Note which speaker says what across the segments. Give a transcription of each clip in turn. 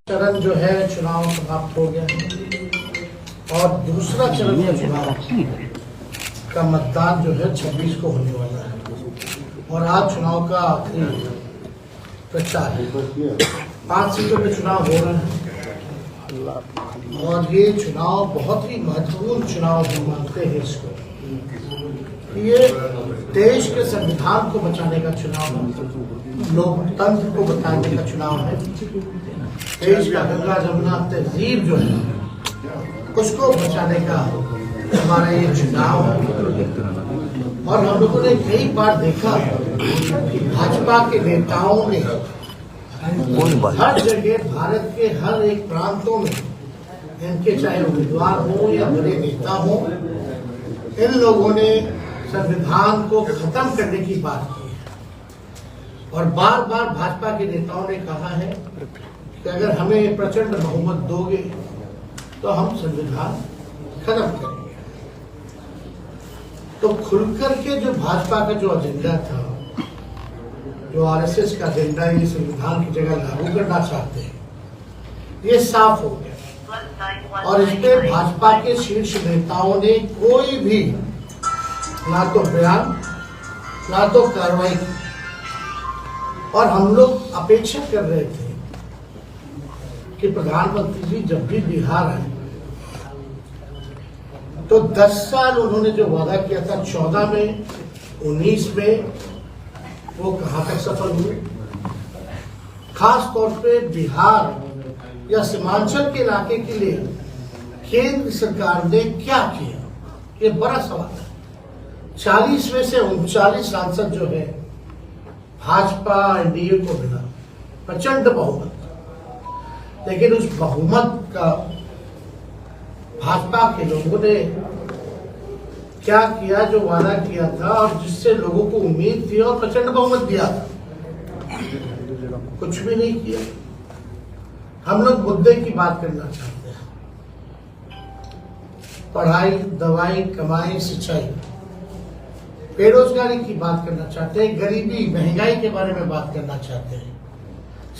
Speaker 1: चरण जो है चुनाव समाप्त हो गया और दूसरा चरण का चुनाव का मतदान जो है 26 को होने वाला है और आज चुनाव का आखिरी प्रचार है। 5 सीटों पे चुनाव हो रहे हैं और ये चुनाव बहुत ही महत्वपूर्ण चुनाव हम मानते हैं इसको। ये देश के संविधान को बचाने का चुनाव है, लोकतंत्र को बचाने का चुनाव है, देश का गंगा जमुना तहजीब जो है उसको बचाने का हमारा ये चुनाव है। और हम लोगों ने कई बार देखा कि भाजपा के नेताओं ने हर जगह भारत के हर एक प्रांतों में, इनके चाहे उम्मीदवार हो या बड़े नेता हो, इन लोगों ने संविधान को खत्म करने की बात की है। और बार बार भाजपा के नेताओं ने कहा है कि अगर हमें प्रचंड बहुमत दोगे तो हम संविधान खत्म करेंगे। तो खुलकर के जो भाजपा का जो एजेंडा था, जो आरएसएस का एजेंडा ये संविधान की जगह लागू करना चाहते हैं, ये साफ हो गया। और इस पे भाजपा के शीर्ष नेताओं ने कोई भी ना तो बयान ना तो कार्रवाई की। और हम लोग अपेक्षा कर रहे थे कि प्रधानमंत्री जी जब भी बिहार आए तो 10 साल उन्होंने जो वादा किया था 14 में 19 में वो कहां तक सफल हुए। खास तौर पे बिहार या सीमांचल के इलाके के लिए केंद्र सरकार ने क्या किया, ये बड़ा सवाल है। 40 में से 39 सांसद जो है भाजपा एनडीए को मिला, प्रचंड बहुमत। लेकिन उस बहुमत का भाजपा के लोगों ने क्या किया, जो वादा किया था और जिससे लोगों को उम्मीद थी और प्रचंड बहुमत दिया था, कुछ भी नहीं किया। हम लोग मुद्दे की बात करना चाहते हैं, पढ़ाई, दवाई, कमाई, सिंचाई, बेरोजगारी की बात करना चाहते हैं, गरीबी, महंगाई के बारे में बात करना चाहते हैं,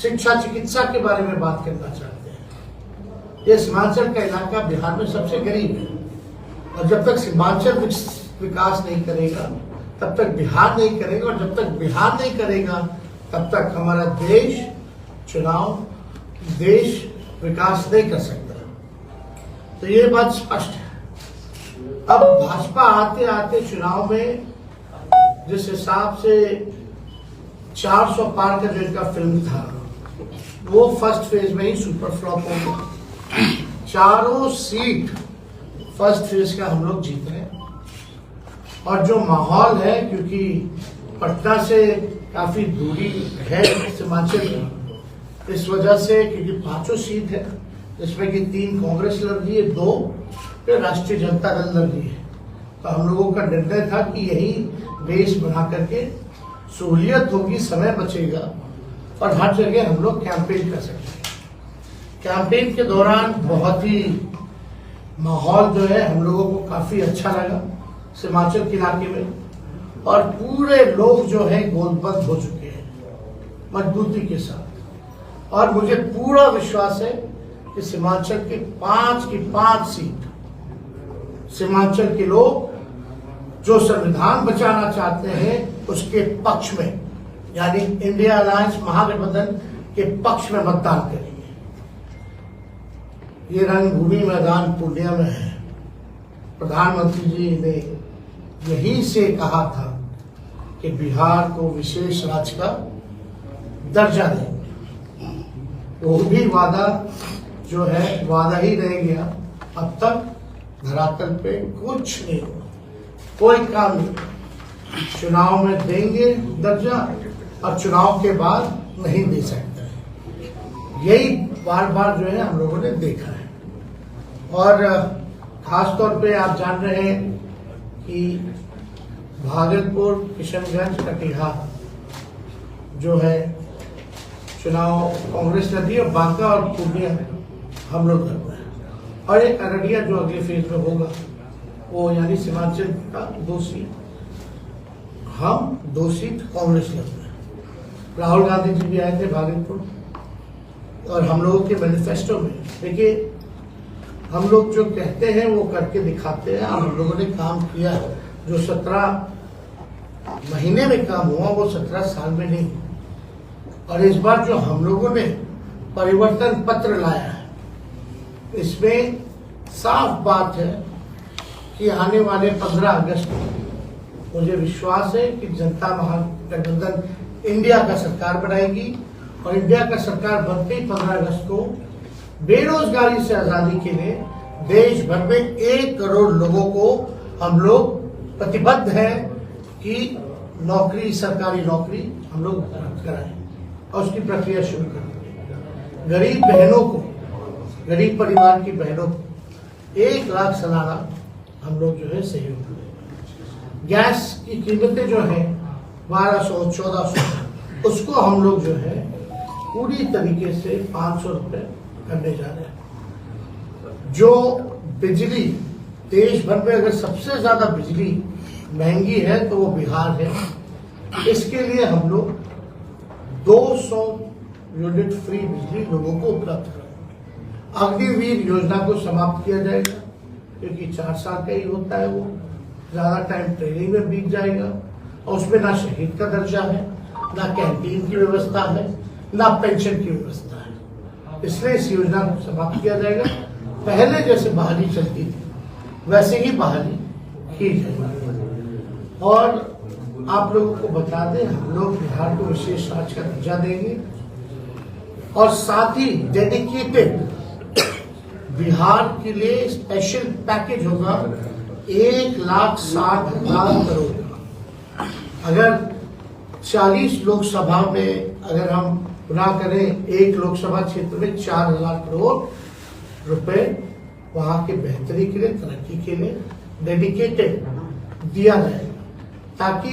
Speaker 1: शिक्षा, चिकित्सा के बारे में बात करना चाहते हैं। ये सीमांचल का इलाका बिहार में सबसे गरीब है और जब तक सीमांचल विकास नहीं करेगा तब तक बिहार नहीं करेगा, और जब तक बिहार नहीं करेगा तब तक हमारा देश विकास नहीं कर सकता। तो ये बात स्पष्ट है। अब भाजपा आते आते चुनाव में जिस हिसाब से 400 पार का जो इनका फिल्म था वो फर्स्ट फेज में ही सुपर फ्लॉप हो गया। चारों सीट फर्स्ट फेज का हम लोग जीत रहे हैं। और जो माहौल है, क्योंकि पटना से काफी दूरी है सीमांचल की, इस वजह से क्योंकि 5 सीट है जिसमें कि 3 कांग्रेस लड़ रही है, 2 फिर राष्ट्रीय जनता दल लड़ रही है। तो हम लोगों का निर्णय था कि यही बेस बना करके सहूलियत होगी, समय बचेगा और हर जगह हम लोग कैंपेन कर सकते हैं। कैंपेन के दौरान बहुत ही माहौल जो है हम लोगों को काफी अच्छा लगा सीमांचल के इलाके में, और पूरे लोग जो है गोलबद्ध हो चुके हैं मजबूती के साथ। और मुझे पूरा विश्वास है कि सीमांचल की 5 सीट सीमांचल के लोग जो संविधान बचाना चाहते हैं उसके पक्ष में, यानी इंडिया अलायंस महागठबंधन के पक्ष में मतदान करेंगे। ये रंगभूमि मैदान पूर्णिया में है। प्रधानमंत्री जी ने यहीं से कहा था कि बिहार को विशेष राज्य का दर्जा देंगे। वो भी वादा जो है वादा ही रह गया। अब तक धरातल पे कुछ नहीं हुआ, कोई काम नहीं। चुनाव में देंगे दर्जा और चुनाव के बाद नहीं दे सकते। यही बार बार जो है हम लोगों ने देखा है। और खास तौर पे आप जान रहे हैं कि भागलपुर, किशनगंज, कटिहार जो है चुनाव कांग्रेस लड़ी और बांका और पूर्णिया हम लोग लड़ रहे हैं। और एक अररिया जो अगले फेज में होगा वो यानी सीमांचल का 2 सीट, हम 2 सीट कांग्रेस लड़ रहे हैं। राहुल गांधी जी भी आए थे भागलपुर, और हम लोगों के मैनिफेस्टो में देखिए, हम लोग जो कहते हैं वो करके दिखाते हैं। हम लोगों ने काम किया, जो 17 महीने में काम हुआ वो 17 साल में नहीं। और इस बार जो हम लोगों ने परिवर्तन पत्र लाया है, इसमें साफ बात है कि आने वाले 15 अगस्त को मुझे विश्वास है कि जनता महागठबंधन इंडिया का सरकार बनाएगी, और इंडिया का सरकार बनते ही 15 अगस्त को बेरोजगारी से आजादी के लिए देश भर में 1 करोड़ लोगों को हम लोग प्रतिबद्ध हैं कि नौकरी, सरकारी नौकरी हम लोग उपलब्ध कराएं, और उसकी प्रक्रिया शुरू करें। गरीब बहनों को, गरीब परिवार की बहनों को 1 लाख सालाना हम लोग जो है सहयोग करें। गैस की कीमतें जो है 1200-1400, उसको हम लोग जो है पूरी तरीके से 500 रुपये करने जा रहे हैं। जो बिजली देश भर में अगर सबसे ज्यादा बिजली महंगी है तो वो बिहार है। इसके लिए हम लोग 200 यूनिट फ्री बिजली लोगों को उपलब्ध कराएंगे। अग्निवीर योजना को समाप्त किया जाएगा, क्योंकि 4 साल का ही होता है, वो ज्यादा टाइम ट्रेनिंग में बीत जाएगा, और उसमें ना शहीद का दर्जा है, ना कैंटीन की व्यवस्था है, ना पेंशन की व्यवस्था है। इसलिए इस योजना को समाप्त किया जाएगा। पहले जैसे बहाली चलती थी वैसे ही बहाली की जाएगी। और आप लोगों को बता दें, हम लोग बिहार को विशेष राज्य का दर्जा देंगे, और साथ ही डेडिकेटेड बिहार के लिए स्पेशल पैकेज होगा 1,60,000 करोड़ का। अगर 40 लोकसभा में अगर हम ना करें, एक लोकसभा क्षेत्र में 4,000 करोड़ रुपए वहां के बेहतरी के लिए, तरक्की के लिए डेडिकेटेड दिया जाएगा, ताकि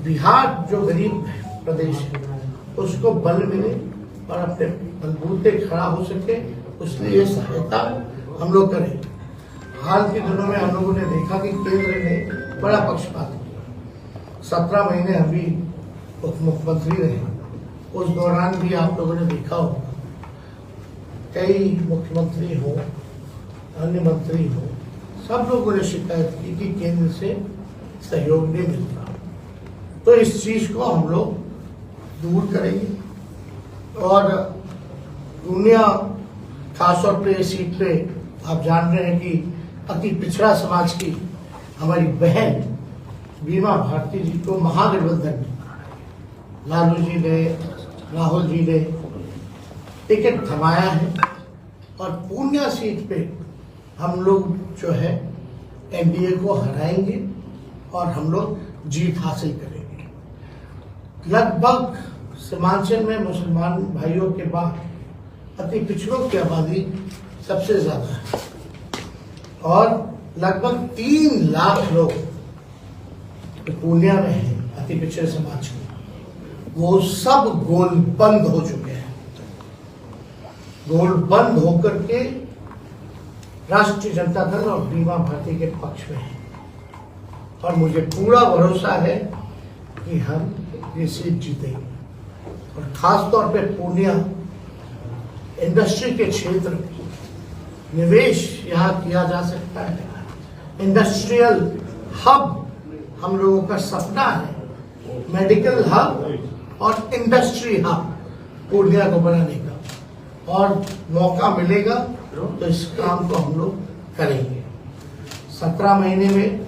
Speaker 1: बिहार जो गरीब प्रदेश है उसको बल मिले और अपने बलबूते खड़ा हो सके। उसलिए ये सहायता हम लोग करें। हाल के दिनों में हम लोगों ने देखा कि केंद्र ने बड़ा पक्षपात किया। 17 महीने हम भी उप मुख्यमंत्री रहे, उस दौरान भी आप लोगों ने देखा होगा कई मुख्यमंत्री हो, अन्य मंत्री हो, सब लोगों ने शिकायत की कि केंद्र से सहयोग नहीं मिलता। तो इस चीज को हम लोग दूर करेंगे, और दुनिया खासतौर पे इस सीट पे आप जान रहे हैं कि अति पिछड़ा समाज की हमारी बहन बीमा भारती जी को महागठबंधन में लालू जी ने, राहुल जी ने टिकट थमाया है, और पूर्णिया सीट पे हम लोग जो है एनडीए को हराएंगे और हम लोग जीत हासिल करेंगे। लगभग सीमांचल में मुसलमान भाइयों के बाद अति पिछड़ों की आबादी सबसे ज्यादा है, और लगभग 3 लाख लोग पूर्णिया में हैं अति पिछड़े समाज के। वो सब गोलबंद हो चुके हैं, गोलबंद होकर के राष्ट्रीय जनता दल और बीमा भारती के पक्ष में है, और मुझे पूरा भरोसा है कि हम ये सीट जीतेंगे। और खास तौर पे पूर्णिया इंडस्ट्री के क्षेत्र में निवेश यहाँ किया जा सकता है। इंडस्ट्रियल हब हम लोगों का सपना है, मेडिकल हब और इंडस्ट्री हब पूर्णिया को बनाने का, और मौका मिलेगा तो इस काम को हम लोग करेंगे। 17 महीने में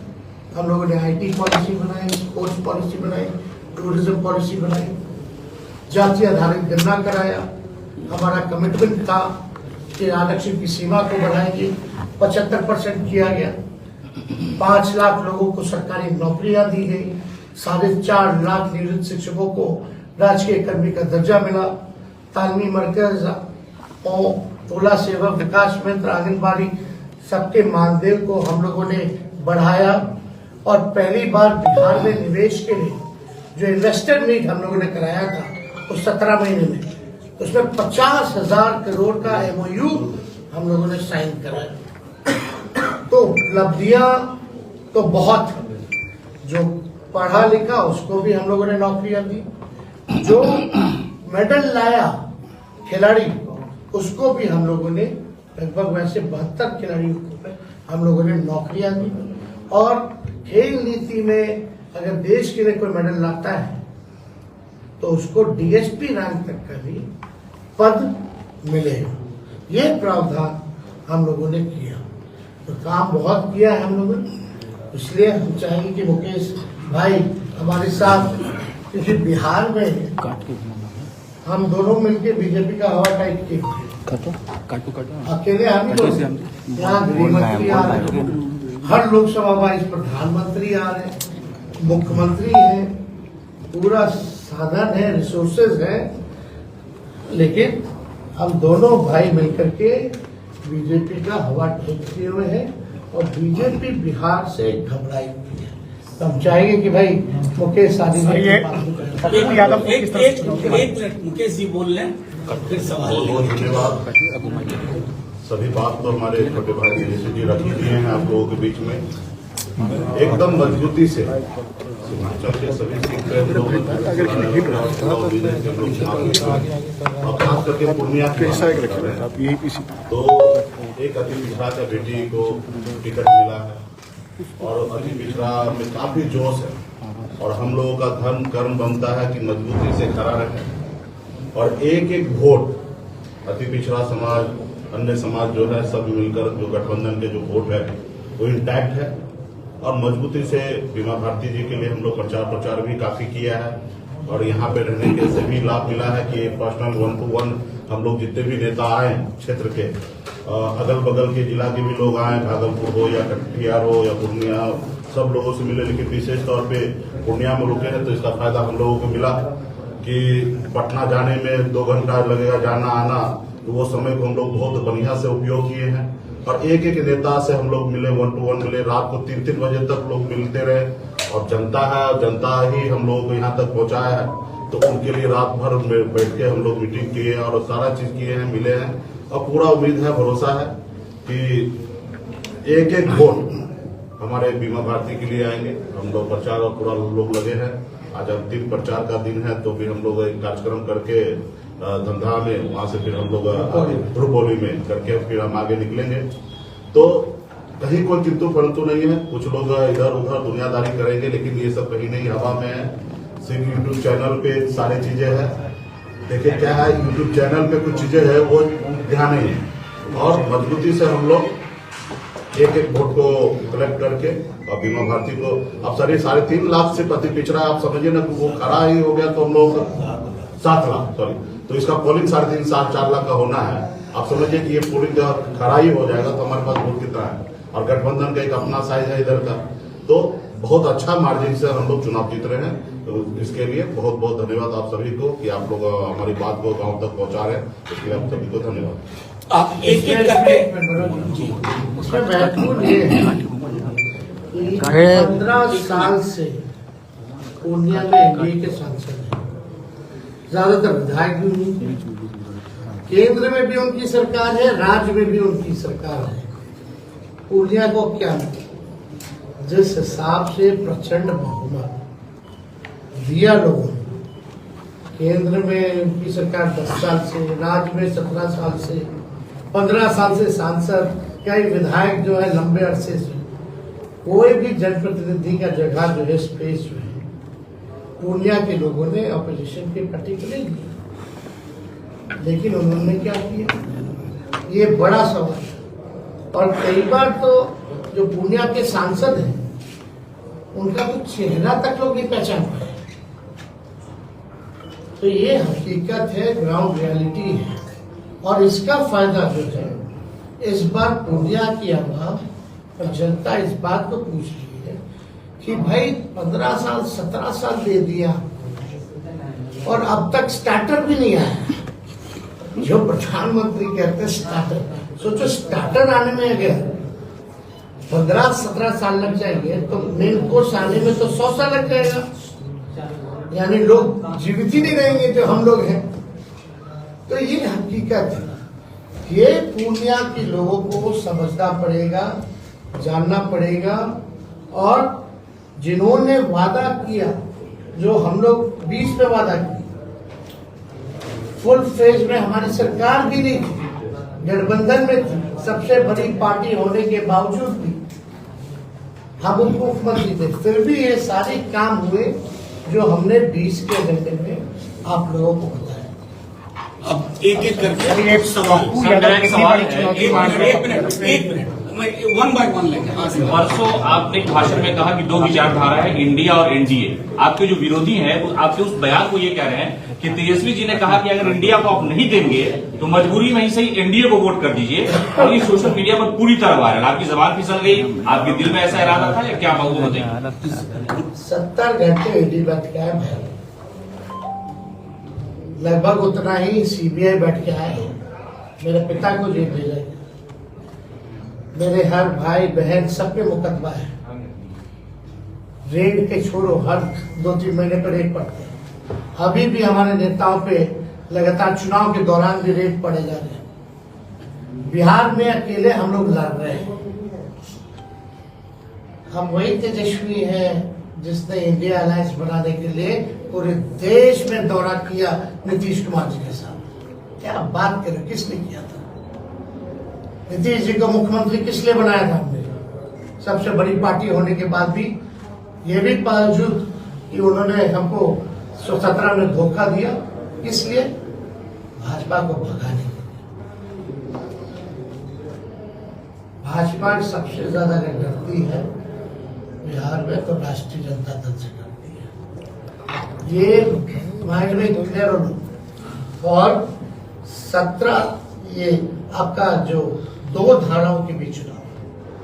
Speaker 1: हम लोगों ने आईटी पॉलिसी बनाई, स्पोर्ट्स पॉलिसी बनाई, टूरिज्म पॉलिसी बनाई, जाति आधारित गणना कराया। हमारा कमिटमेंट था कि आरक्षण की सीमा को बढ़ाएंगे, 75% किया गया। 5 लाख लोगों को सरकारी नौकरियां दी गई, 4.5 लाख निवृत्त शिक्षकों को राजकीय कर्मी का दर्जा मिला। तालीमी मरकज और टोला सेवा विकास मित्र, आंगनबाड़ी, सबके मानदेय को हम लोगों ने बढ़ाया, और पहली बार बिहार में निवेश के लिए जो इन्वेस्टर मीट हम लोगों ने कराया था उस 17 महीने में, उसमें 50,000 करोड़ का एमओयू हम लोगों ने साइन कराया। तो उपलब्धियां तो बहुत, जो पढ़ा लिखा उसको भी हम लोगों ने नौकरियां दी, जो मेडल लाया खिलाड़ी उसको भी हम लोगों ने लगभग वैसे 72 खिलाड़ियों को हम लोगों ने नौकरियां दी। और खेल नीति में अगर देश के लिए कोई मेडल लाता है तो उसको डीएसपी रैंक तक का भी पद मिलेगा। ये प्रावधान हम लोगों ने किया, तो काम बहुत किया है हम लोगों ने। इसलिए हम चाहेंगे कि मुकेश भाई हमारे साथ, क्योंकि बिहार में हम दोनों मिलकर बीजेपी का हवा टाइट किए, अकेले हम यहाँ गृहमंत्री आ रहे हैं, हर लोकसभा वाइज प्रधानमंत्री आ रहे हैं, मुख्यमंत्री हैं, पूरा साधन है, रिसोर्सेज है, लेकिन हम दोनों भाई मिलकर के बीजेपी का हवा ठीक किए हुए हैं और बीजेपी बिहार से घबराई हुई है। तो हम चाहेंगे कि भाई मुकेश शादी
Speaker 2: मुकेश जी बोल लें।
Speaker 3: बहुत धन्यवाद। सभी बात तो हमारे छोटे भाई दिनेश जी रख दिए हैं आप लोगों के बीच में। एकदम मजबूती से हिमाचल के सभी सिख और खास करके पूर्णिया के तो एक अति पिछड़ा का बेटी को टिकट मिला है और अति पिछड़ा में काफी जोश है और हम लोगों का धर्म कर्म बनता है कि मजबूती से खड़ा रहे और एक एक वोट अति पिछड़ा समाज अन्य समाज जो है सब मिलकर जो गठबंधन के जो वोट है वो इंटैक्ट है और मजबूती से बीमा भारती जी के लिए हम लोग प्रचार भी काफी किया है और यहाँ पे रहने के से भी लाभ मिला है कि पर्सनल 1-to-1 हम लोग जितने भी नेता आए क्षेत्र के अगल बगल के जिला के भी लोग आए, भागलपुर हो या कटिहार हो या पूर्णिया, सब लोगों से मिले। लेकिन विशेष तौर पे पूर्णिया में रुके हैं तो इसका फायदा हम लोगों को मिला कि पटना जाने में 2 घंटा लगेगा जाना आना, तो वो समय को हम लोग बहुत बढ़िया से उपयोग किए हैं और एक एक नेता से हम लोग मिले, 1-to-1 मिले, रात को 3-3 बजे तक लोग मिलते रहे और जनता है, जनता ही हम लोगों को यहाँ तक पहुँचाया है, तो उनके लिए रात भर बैठ के हम लोग मीटिंग किए और सारा चीज किए हैं, मिले हैं और पूरा उम्मीद है, भरोसा है कि एक एक वोट हमारे बीमा भारती के लिए आएंगे। हम लोग प्रचार और पूरा लोग लगे हैं। आज अंतिम प्रचार का दिन है तो भी हम लोग एक कार्यक्रम करके धंधा में वहां से फिर हम लोग ध्रुवबोली में करके फिर हम आगे निकलेंगे। तो कहीं कोई किंतु परंतु नहीं है, कुछ लोग इधर उधर दुनियादारी करेंगे लेकिन ये सब कहीं नहीं, हवा में है। सिर्फ यूट्यूब चैनल पे सारी चीजें हैं। देखिए क्या है, यूट्यूब चैनल पे कुछ चीजें है वो ध्यान नहीं है और मजबूती से हम लोग एक एक वोट को कलेक्ट करके और बीमा भारती को अब 3.5 लाख से प्रति पिछड़ा आप समझिए ना, वो खड़ा ही हो गया तो हम लोग 7 लाख सॉरी, तो इसका पोलिंग 3.5-4 लाख का होना है। आप समझिए कि ये पोलिंग खड़ा ही हो जाएगा तो हमारे पास वोट कितना है और गठबंधन का एक अपना साइज है इधर का, तो बहुत अच्छा मार्जिन से हम लोग चुनाव जीत रहे हैं। तो इसके लिए बहुत बहुत धन्यवाद आप सभी को कि आप लोग हमारी बात को गांव तक पहुंचा रहे हैं, इसके लिए आप सभी को धन्यवाद।
Speaker 2: आप एक एक करके
Speaker 1: उसमें महत्वपूर्ण ये है 15 साल से पूर्णिया में एनडीए के सांसद हैं, ज्यादातर विधायक भी उन्हीं, केंद्र में भी उनकी सरकार है, राज्य में भी उनकी सरकार है। पूर्णिया को क्या जिस हिसाब से प्रचंड बहुमत दिया लोगों ने, केंद्र में उनकी सरकार 10 साल से, राज्य में 17 साल से, 15 साल से सांसद, कई विधायक जो है लंबे अरसे से, कोई भी जनप्रतिनिधि का जगह जो है स्पेस जो है पूर्णिया के लोगों ने अपोजिशन के पार्टी को नहीं दिया। लेकिन उन्होंने क्या किया, ये बड़ा सवाल है। और कई बार तो जो पूर्णिया के सांसद हैं उनका तो चेहरा तक लोग नहीं पहचान पाए। तो ये हकीकत है, ग्राउंड रियलिटी है और इसका फायदा जो है इस बार पूर्णिया की आवाम और जनता इस बात को पूछ रही है कि भाई 15 साल 17 साल दे दिया और अब तक स्टार्टर भी नहीं आया। जो प्रधानमंत्री कहते हैं स्टार्टर, सोचो स्टार्टर आने में अगर 15-17 साल लग जाएंगे तो मेन कोर्स आने में तो 100 साल लग जाएगा, यानी लोग जीवित ही नहीं रहेंगे जो हम लोग हैं। तो ये हकीकत है, ये पूर्णिया के लोगों को समझना पड़ेगा, जानना पड़ेगा। और जिन्होंने वादा किया, जो हम लोग 20 में वादा किया फुल फेज में हमारी सरकार भी नहीं थी, गठबंधन में थी, सबसे बड़ी पार्टी होने के बावजूद भी हम उनको मुख्यमंत्री थे, फिर भी ये सारे काम हुए जो हमने 20 के घंटे में आप लोगों को बताया।
Speaker 2: अब एक एक करके एक सवाल एक मिनट वन बाय वन लेंगे।
Speaker 4: परसों आपने एक भाषण में कहा कि दो विचारधारा है, इंडिया और एनडीए। आपके जो विरोधी हैं वो आपके उस बयान को ये कह रहे हैं कि तेजस्वी जी ने कहा कि अगर इंडिया को आप नहीं देंगे तो मजबूरी में ही सही एनडीए को वोट कर दीजिए, और ये सोशल मीडिया पर पूरी तरह वायरल। आपकी जबान फिसल गई, आपके दिल में ऐसा इरादा था या क्या बाबू बताइए।
Speaker 1: 70 घंटे ईडी बैठ के आए, लगभग उतना ही सीबीआई बैठ के आए। मेरे पिता को जेल भेजा गया, मेरे हर भाई बहन सब पे मुकदमा है। रेड के छोड़ो, हर 2-3 महीने पर रेड पड़ते हैं। अभी भी हमारे नेताओं पे लगातार चुनाव के दौरान भी रेड पड़े जा रहे हैं। बिहार में अकेले हम लोग लड़ रहे हैं। हम वही तेजस्वी हैं जिसने इंडिया अलायंस बनाने के लिए पूरे देश में दौरा किया नीतीश कुमार जी के साथ। क्या बात करें, किसने किया था? नीतीश जी को मुख्यमंत्री किस लिए बनाया था हमने? सबसे बड़ी पार्टी होने के बाद भी, ये भी बावजूद कि उन्होंने हमको 17 में धोखा दिया। किस लिए? भाजपा को भगाने के लिए। भाजपा सबसे ज्यादा अगर डरती है बिहार में तो राष्ट्रीय जनता दल से डरती है। ये माइंड में क्लियर हो। और 17 ये आपका जो 2 धाराओं के बीच चुनाव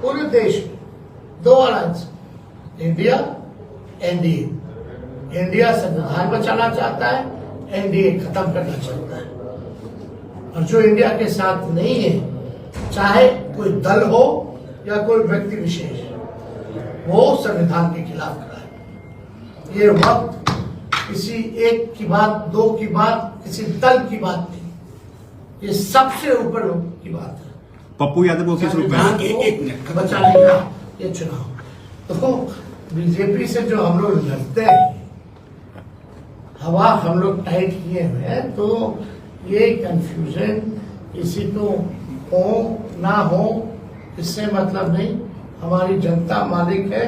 Speaker 1: पूरे देश में, 2 अलायंस, इंडिया एनडीए। इंडिया संविधान बचाना चाहता है, एनडीए खत्म करना चाहता है। और जो इंडिया के साथ नहीं है, चाहे कोई दल हो या कोई व्यक्ति विशेष, वो संविधान के खिलाफ खड़ा है। ये वक्त किसी एक की बात, 2 की बात, किसी दल की बात नहीं, ये सबसे ऊपर की बात है।
Speaker 5: पप्पू यादव को किस रूप में
Speaker 2: एक मिनट
Speaker 1: बचाने का ये चुनाव। तो बीजेपी से जो हम लोग लड़ते हैं, हवा हम लोग टाइट किए हुए हैं, तो ये कंफ्यूजन किसी को हो ना हो इससे मतलब नहीं। हमारी जनता मालिक है,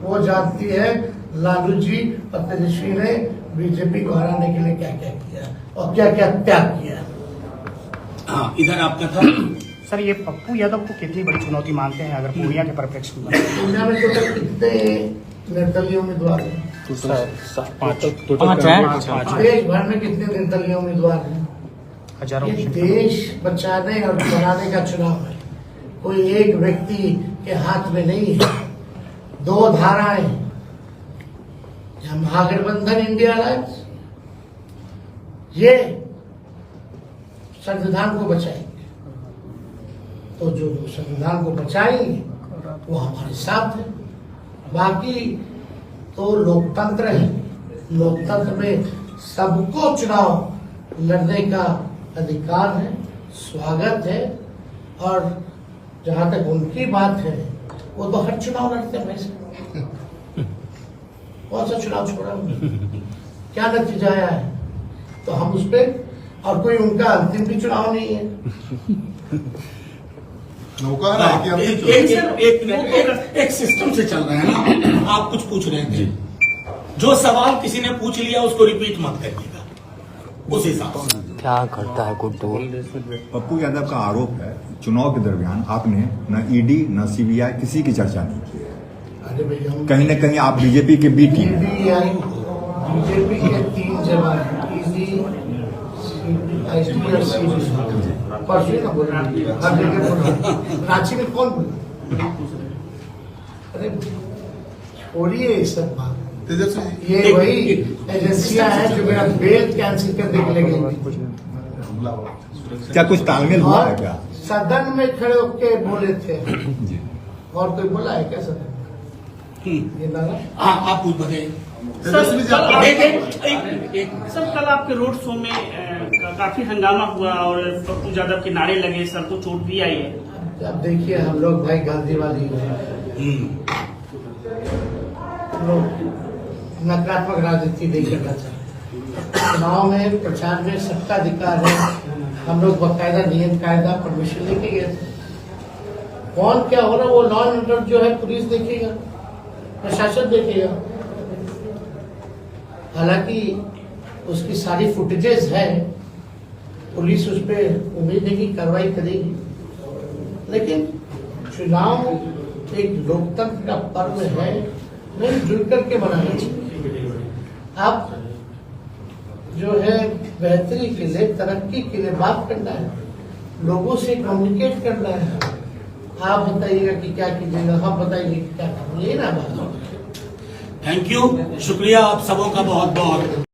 Speaker 1: वो जानती है लालू जी और तेजस्वी ने बीजेपी को हराने के लिए क्या क्या किया और क्या क्या त्याग किया।
Speaker 2: हाँ, इधर आपका था
Speaker 6: सर। ये पप्पू यादव को कितनी बड़ी चुनौती मानते हैं अगर पूर्णिया के परिप्रेक्ष्य में?
Speaker 1: पूर्णिया में तो कितने निर्दलीय उम्मीदवार हैं?
Speaker 6: 5
Speaker 1: देश भर में कितने निर्दलीय उम्मीदवार हैं?
Speaker 6: हजारों।
Speaker 1: ये देश बचाने और बनाने का चुनाव है, कोई एक व्यक्ति के हाथ में नहीं है। 2 धाराएं, महागठबंधन इंडिया अलायंस, ये संविधान को बचाएंगे। तो जो लोग संविधान को बचाएंगे वो हमारे साथ है। बाकी तो लोकतंत्र है, लोकतंत्र में सबको चुनाव लड़ने का अधिकार है, स्वागत है। और जहां तक उनकी बात है, वो तो हर चुनाव लड़ते हैं। वैसे कौन सा चुनाव छोड़ा उन्होंने? क्या नतीजा आया है? तो हम उस पर, और कोई उनका अंतिम भी चुनाव नहीं है।
Speaker 2: एक सिस्टम से चल रहा है ना। आप कुछ पूछ रहे थे, जो सवाल किसी ने पूछ लिया उसको रिपीट मत करिएगा, उस हिसाब से।
Speaker 7: क्या करता है गुड्डू?
Speaker 5: पप्पू यादव का आरोप है चुनाव के दरमियान आपने न ईडी न सीबीआई किसी की चर्चा नहीं की।
Speaker 1: अरे भैया,
Speaker 5: कहीं न कहीं आप बीजेपी के बी टीम हैं।
Speaker 1: बीजेपी के 3 जवान, ईडी, आईटी और सीबीआई। परसों ही ना बोल रहा, हर जगह बोल रहा। रांची में कौन बोला? अरे छोड़िए ये सब बात। ये वही एजेंसियां हैं जो मेरा बेल कैंसिल करने के लिए गई।
Speaker 5: क्या कुछ तालमेल हुआ है क्या?
Speaker 1: सदन में खड़े होके बोले थे। और कोई बोला है क्या सदन? ये नारा
Speaker 2: आप पूछ बताइए।
Speaker 8: सर, कल आपके रोड शो में काफी हंगामा हुआ और पप्पू यादव के नारे लगे, सर को चोट भी आई है।
Speaker 1: अब देखिए, हम लोग भाई गांधीवादी लोग नकारात्मक राजनीति नहीं करना चाहते। चुनाव में प्रचार में सबका अधिकार है। हम लोग बाकायदा नियम कायदा परमिशन लेके गए थे। कौन क्या हो रहा है वो लॉ एंड ऑर्डर जो है पुलिस देखेगा, प्रशासन देखेगा। हालांकि उसकी सारी फुटेजेस है, पुलिस उस पर उम्मीद है कि कार्रवाई करेगी, लेकिन चुनाव एक लोकतंत्र का पर्व है, मिलजुल करके मनाना चाहिए। आप जो है बेहतरी के लिए, तरक्की के लिए बात करना है, लोगों से कम्युनिकेट करना है। आप बताइएगा कि क्या कीजिएगा, हम बताएंगे कि क्या करेंगे, ये ना बात।
Speaker 2: थैंक यू, शुक्रिया आप सबों का बहुत बहुत।